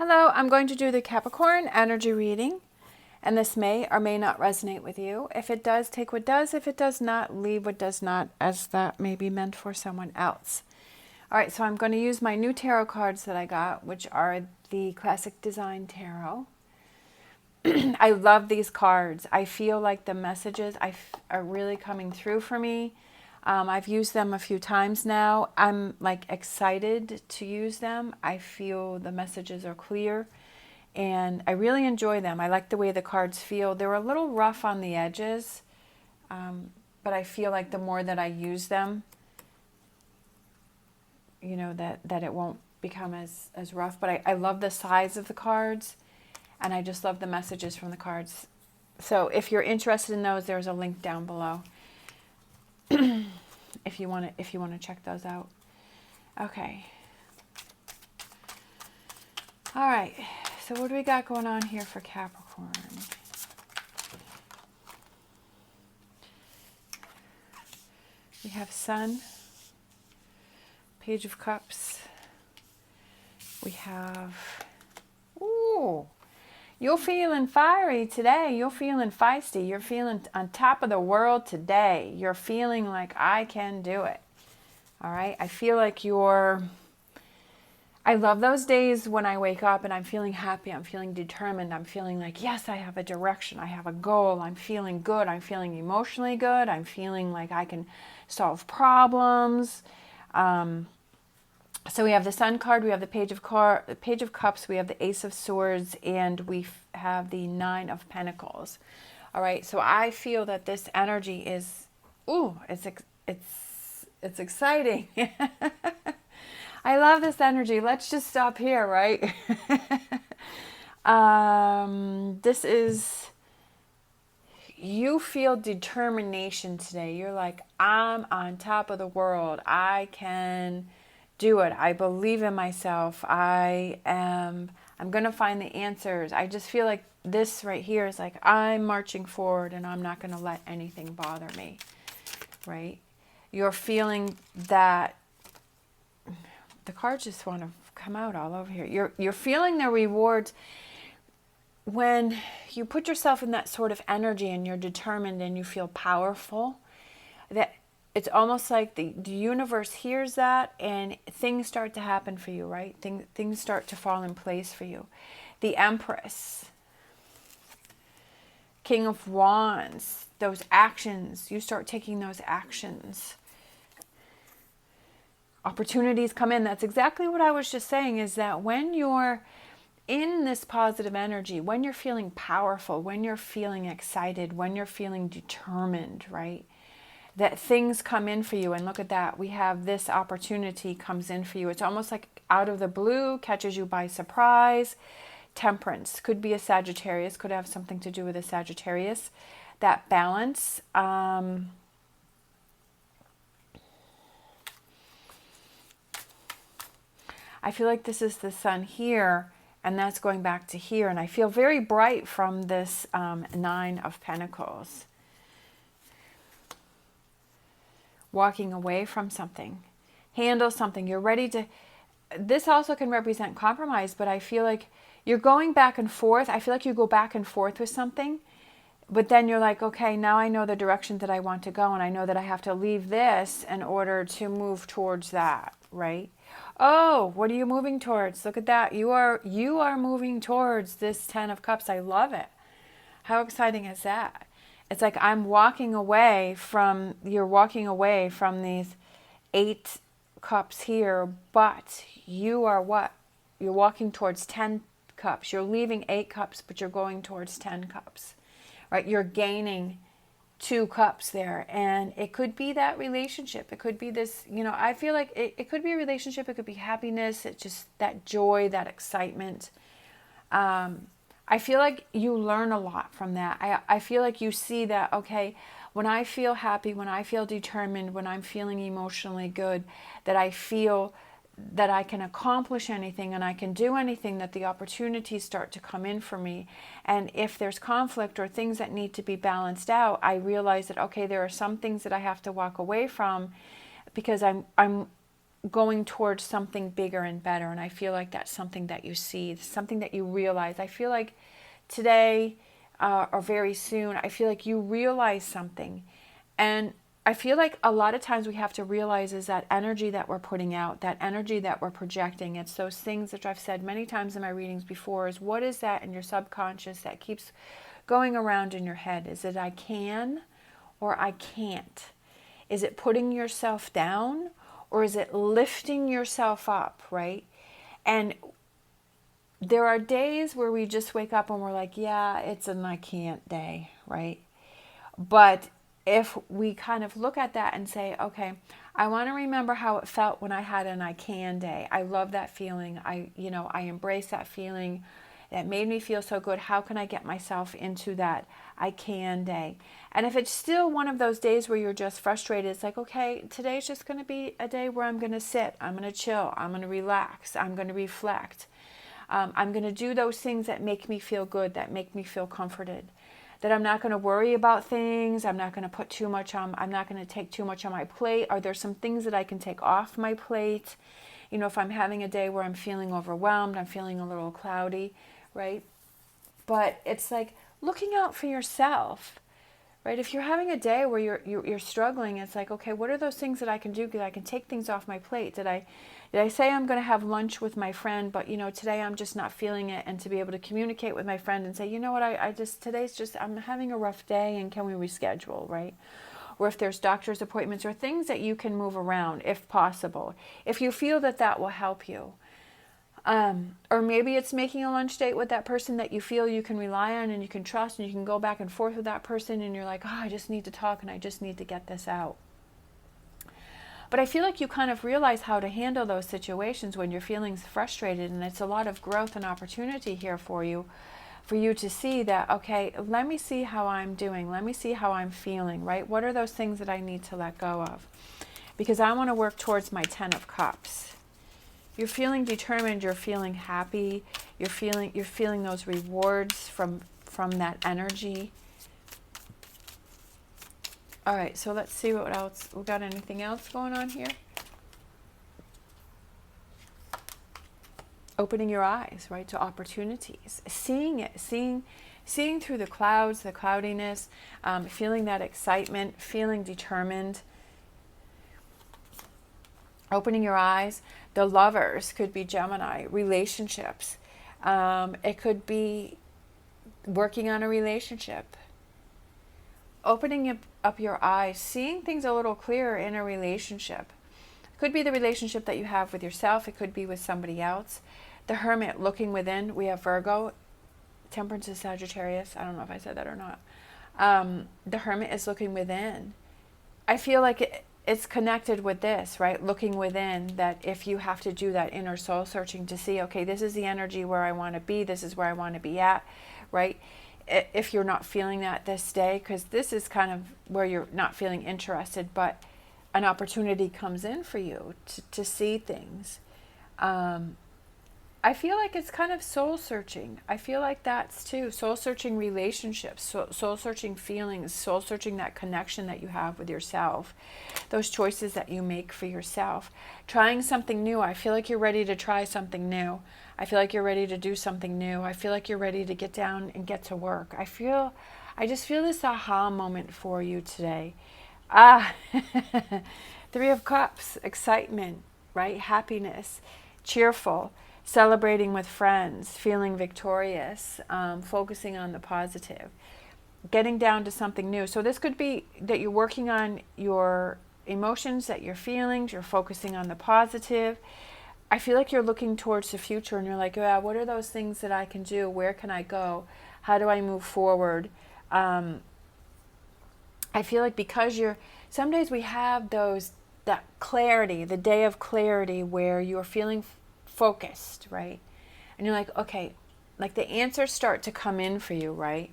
Hello, I'm going to do the Capricorn energy reading, and this may or may not resonate with you. If it does, take what does. If it does not, leave what does not, as that may be meant for someone else. All right, so I'm going to use my new tarot cards that I got, which are the Classic Design Tarot. I love these cards. I feel like the messages are really coming through for me. I've used them a few times now. I'm like excited to use them. I feel the messages are clear and I really enjoy them. I like the way the cards feel. They're a little rough on the edges, but I feel like the more that I use them, you know, that it won't become as rough. But I love the size of the cards and I just love the messages from the cards. So if you're interested in those, there's a link down below. if you want to check those out. Okay. All right. So what do we got going on here for Capricorn? We have Sun, Page of Cups. We have, ooh, you're feeling fiery today. You're feeling feisty. You're feeling on top of the world today. You're feeling like I can do it. All right. I feel like I love those days when I wake up and I'm feeling happy. I'm feeling determined. I'm feeling like, yes, I have a direction. I have a goal. I'm feeling good. I'm feeling emotionally good. I'm feeling like I can solve problems. So we have the Sun card, we have the Page of Cups, we have the Ace of Swords, and we have the Nine of Pentacles. All right, so I feel that this energy is, ooh, it's exciting. I love this energy. Let's just stop here, right? This is, you feel determination today. You're like, I'm on top of the world. I can do it. I believe in myself. I'm going to find the answers. I just feel like this right here is like, I'm marching forward and I'm not going to let anything bother me, right? You're feeling that the cards just want to come out all over here. You're feeling the rewards when you put yourself in that sort of energy and you're determined and you feel powerful. That it's almost like the universe hears that and things start to happen for you, right? Things start to fall in place for you. The Empress, King of Wands, those actions, you start taking those actions. Opportunities come in. That's exactly what I was just saying, is that when you're in this positive energy, when you're feeling powerful, when you're feeling excited, when you're feeling determined, right? That things come in for you. And look at that. We have this opportunity comes in for you. It's almost like out of the blue, catches you by surprise. Temperance. Could be a Sagittarius. Could have something to do with a Sagittarius. That balance. I feel like this is the Sun here. And that's going back to here. And I feel very bright from this Nine of Pentacles. Walking away from something, handle something, you're ready to, this also can represent compromise, but I feel like you're going back and forth. I feel like you go back and forth with something, but then you're like, okay, now I know the direction that I want to go, and I know that I have to leave this in order to move towards that, right? Oh, what are you moving towards? Look at that. You are moving towards this Ten of Cups. I love it. How exciting is that? It's like I'm walking away from, you're walking away from these 8 cups here, but you are what? You're walking towards 10 cups. You're leaving 8 cups, but you're going towards 10 cups, right? You're gaining 2 cups there. And it could be that relationship. It could be this, you know, I feel like it could be a relationship. It could be happiness. It's just that joy, that excitement. I feel like you learn a lot from that. I feel like you see that, okay, when I feel happy, when I feel determined, when I'm feeling emotionally good, that I feel that I can accomplish anything and I can do anything, that the opportunities start to come in for me. And if there's conflict or things that need to be balanced out, I realize that, okay, there are some things that I have to walk away from because I'm going towards something bigger and better. And I feel like that's something that you see, something that you realize. I feel like today or very soon, I feel like you realize something. And I feel like a lot of times we have to realize is that energy that we're putting out, that energy that we're projecting. It's those things that I've said many times in my readings before is what is that in your subconscious that keeps going around in your head? Is it I can or I can't? Is it putting yourself down or is it lifting yourself up, right? And there are days where we just wake up and we're like, yeah, it's an I can't day, right? But if we kind of look at that and say, okay, I want to remember how it felt when I had an I can day. I love that feeling. I embrace that feeling. That made me feel so good. How can I get myself into that I can day? And if it's still one of those days where you're just frustrated, it's like, okay, today's just going to be a day where I'm going to sit. I'm going to chill. I'm going to relax. I'm going to reflect. I'm going to do those things that make me feel good, that make me feel comforted. That I'm not going to worry about things. I'm not going to put too much on. I'm not going to take too much on my plate. Are there some things that I can take off my plate? You know, if I'm having a day where I'm feeling overwhelmed, I'm feeling a little cloudy, right? But it's like looking out for yourself, right? If you're having a day where you're struggling, it's like, okay, what are those things that I can do? Because I can take things off my plate. Did I say I'm going to have lunch with my friend, but today I'm just not feeling it, and to be able to communicate with my friend and say, you know what, I'm having a rough day, and can we reschedule, right? Or if there's doctor's appointments or things that you can move around if possible, if you feel that will help you. Or maybe it's making a lunch date with that person that you feel you can rely on and you can trust, and you can go back and forth with that person, and you're like, oh, I just need to talk and I just need to get this out. But I feel like you kind of realize how to handle those situations when you're feeling frustrated, and it's a lot of growth and opportunity here for you to see that, okay, let me see how I'm doing. Let me see how I'm feeling, right? What are those things that I need to let go of? Because I want to work towards my 10 of Cups. You're feeling determined, you're feeling happy, you're feeling those rewards from that energy. All right, so let's see what else. We got anything else going on here? Opening your eyes, right, to opportunities. Seeing it, seeing through the clouds, the cloudiness, feeling that excitement, feeling determined. Opening your eyes. The Lovers could be Gemini. Relationships. It could be working on a relationship. Opening up your eyes, seeing things a little clearer in a relationship. It could be the relationship that you have with yourself. It could be with somebody else. The Hermit, looking within. We have Virgo. Temperance is Sagittarius. I don't know if I said that or not. The Hermit is looking within. I feel like it's connected with this, right? Looking within, that if you have to do that inner soul searching to see, okay, this is the energy where I want to be. This is where I want to be at, right? If you're not feeling that this day, because this is kind of where you're not feeling interested, but an opportunity comes in for you to see things. I feel like it's kind of soul searching. I feel like that's too. Soul searching relationships, soul searching feelings, soul searching that connection that you have with yourself. Those choices that you make for yourself. Trying something new. I feel like you're ready to try something new. I feel like you're ready to do something new. I feel like you're ready to get down and get to work. I just feel this aha moment for you today. Three of Cups, excitement, right? Happiness, cheerful. Celebrating with friends, feeling victorious, focusing on the positive, getting down to something new. So this could be that you're working on your emotions, that your feelings, you're focusing on the positive. I feel like you're looking towards the future and you're like, yeah, what are those things that I can do? Where can I go? How do I move forward? I feel like because some days we have that clarity, the day of clarity where you're feeling focused, right? And you're like, okay, like the answers start to come in for you, right?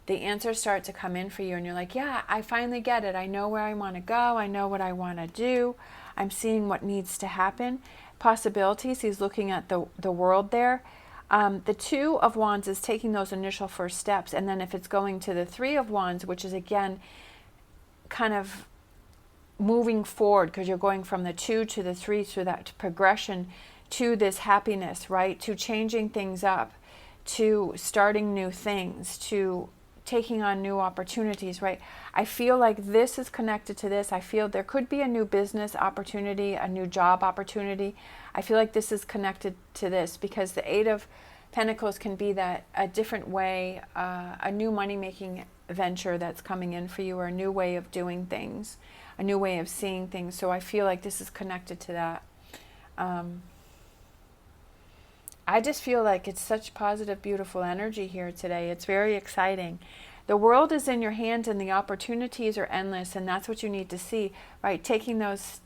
The answers start to come in for you and you're like, yeah, I finally get it. I know where I want to go. I know what I want to do. I'm seeing what needs to happen. Possibilities. He's looking at the world there. The Two of Wands is taking those initial first steps. And then if it's going to the Three of Wands, which is again kind of moving forward, because you're going from the 2 to the 3, to that progression, to this happiness, right? To changing things up, to starting new things, to taking on new opportunities, right? I feel like this is connected to this. I feel there could be a new business opportunity, a new job opportunity. I feel like this is connected to this, because the 8 of Pentacles can be that a different way, a new money-making venture that's coming in for you, or a new way of doing things, a new way of seeing things. So I feel like this is connected to that. I just feel like it's such positive, beautiful energy here today. It's very exciting. The world is in your hands and the opportunities are endless, and that's what you need to see, right? Taking those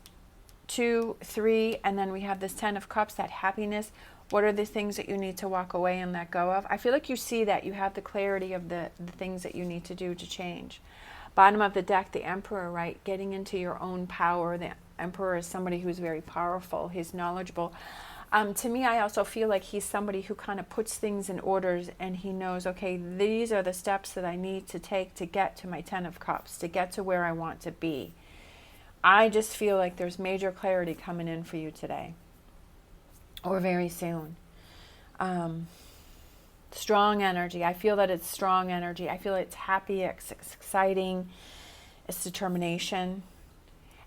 2, 3, and then we have this 10 of Cups, that happiness. What are the things that you need to walk away and let go of? I feel like you see that. You have the clarity of the things that you need to do to change. Bottom of the deck, the Emperor, right? Getting into your own power. The Emperor is somebody who's very powerful. He's knowledgeable. To me, I also feel like he's somebody who kind of puts things in orders, and he knows, okay, these are the steps that I need to take to get to my 10 of Cups, to get to where I want to be. I just feel like there's major clarity coming in for you today, or very soon. Strong energy. I feel that it's strong energy. I feel it's happy, it's exciting, it's determination.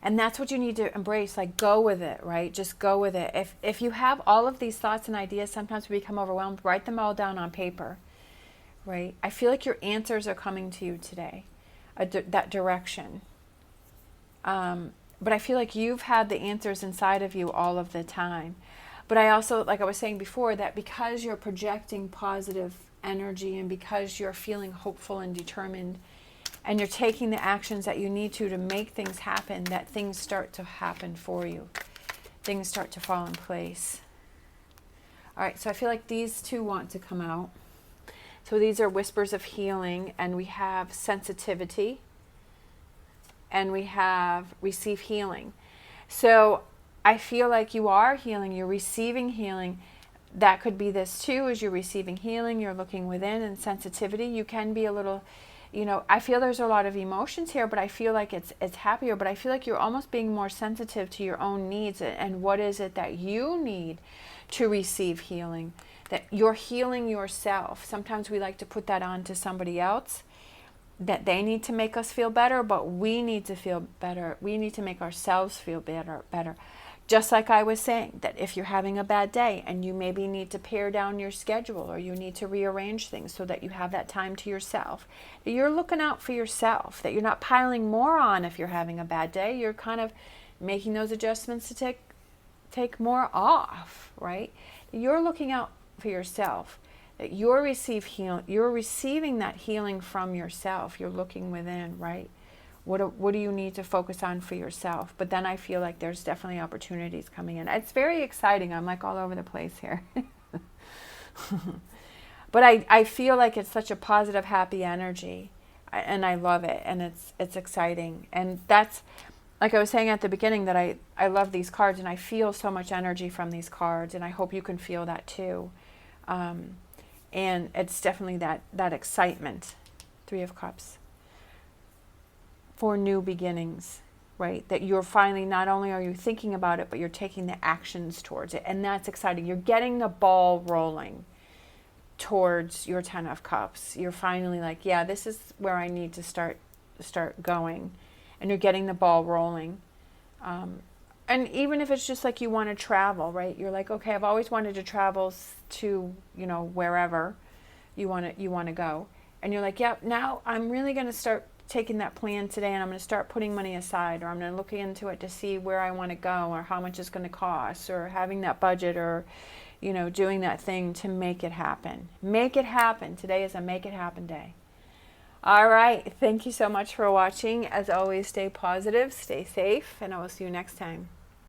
And that's what you need to embrace, like go with it, right? Just go with it. If you have all of these thoughts and ideas, sometimes we become overwhelmed, write them all down on paper, right? I feel like your answers are coming to you today, that direction. But I feel like you've had the answers inside of you all of the time. But I also, like I was saying before, that because you're projecting positive energy, and because you're feeling hopeful and determined, and you're taking the actions that you need to make things happen, that things start to happen for you. Things start to fall in place. All right, so I feel like these two want to come out. So these are whispers of healing, and we have sensitivity, and we have receive healing. So I feel like you are healing, you're receiving healing. That could be this too, as you're receiving healing, you're looking within, and sensitivity. You can be a little, I feel there's a lot of emotions here, but I feel like it's happier, but I feel like you're almost being more sensitive to your own needs, and what is it that you need to receive healing, that you're healing yourself. Sometimes we like to put that on to somebody else, that they need to make us feel better, but we need to feel better. We need to make ourselves feel better. Just like I was saying, that if you're having a bad day and you maybe need to pare down your schedule, or you need to rearrange things so that you have that time to yourself, that you're looking out for yourself, that you're not piling more on if you're having a bad day. You're kind of making those adjustments to take more off, right? You're looking out for yourself, that you're receiving that healing from yourself. You're looking within, right? What do you need to focus on for yourself? But then I feel like there's definitely opportunities coming in. It's very exciting. I'm like all over the place here. But I feel like it's such a positive, happy energy. And I love it. And it's exciting. And that's, like I was saying at the beginning, that I love these cards. And I feel so much energy from these cards. And I hope you can feel that too. And it's definitely that excitement. 3 of Cups. For new beginnings, right? That you're finally, not only are you thinking about it, but you're taking the actions towards it. And that's exciting. You're getting the ball rolling towards your 10 of Cups. You're finally like, yeah, this is where I need to start going. And you're getting the ball rolling. And even if it's just like you want to travel, right? You're like, okay, I've always wanted to travel to, wherever you want to go. And you're like, yeah, now I'm really going to start taking that plan today, and I'm going to start putting money aside, or I'm going to look into it to see where I want to go, or how much it's going to cost, or having that budget, or doing that thing to make it happen. Make it happen. Today is a make it happen day. All right, thank you so much for watching. As always, stay positive, stay safe, and I will see you next time.